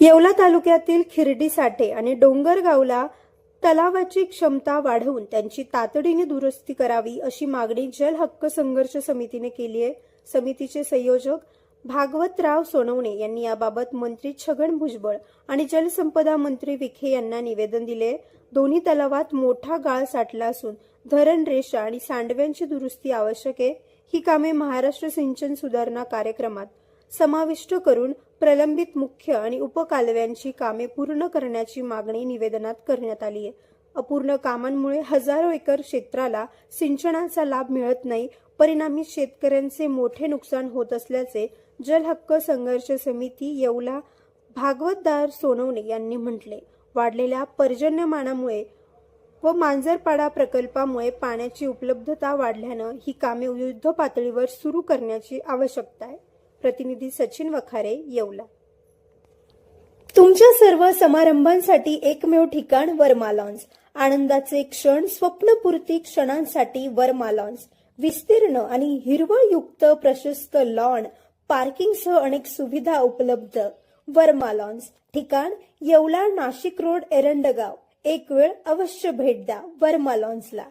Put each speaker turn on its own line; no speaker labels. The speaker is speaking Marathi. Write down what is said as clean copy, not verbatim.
येवला तालुक्यातील खिरडी साठे आणि डोंगरगावला तलावाची क्षमता वाढवून त्यांची तातडीने दुरुस्ती करावी अशी मागणी जल हक्क संघर्ष समितीने केली आहे। समितीचे संयोजक भागवतराव सोनवणे यांनी याबाबत मंत्री छगन भुजबळ आणि जलसंपदा मंत्री विखे यांना निवेदन दिले। दोन्ही तलावात मोठा गाळ साठला असून धरण रेषा आणि सांडव्यांची दुरुस्ती आवश्यक आहे। ही कामे महाराष्ट्र सिंचन सुधारणा कार्यक्रमात समाविष्ट करून प्रलंबित मुख्य आणि उपकालव्यांची कामे पूर्ण करण्याची मागणी निवेदनात करण्यात आली आहे। अपूर्ण कामांमुळे हजारो एकर क्षेत्राला सिंचनाचा लाभ मिळत नाही, परिणामी शेतकऱ्यांचे मोठे नुकसान होत असल्याचे जल हक्क संघर्ष समिती येवला भागवतदार सोनवणे यांनी म्हटले। वाढलेल्या पर्जन्यमानामुळे व मांजरपाडा प्रकल्पामुळे पाण्याची उपलब्धता वाढल्याने ही कामे युद्ध पातळीवर सुरू करण्याची आवश्यकता आहे। प्रतिनिधी सचिन वखारे, येवला। तुमच्या सर्व समारंभांसाठी एकमेव ठिकाण वर्मा लॉन्स। आनंदाचे क्षण, स्वप्नपूर्ती क्षणांसाठी वर्मा लॉन्स। विस्तीर्ण आणि हिरवळयुक्त प्रशस्त लॉन, पार्किंगसह अनेक सुविधा उपलब्ध। वर्मा लॉन्स। ठिकाण येवला, नाशिक रोड, एरंडगाव। एक वेळ अवश्य भेट द्या वर्मा लॉन्सला।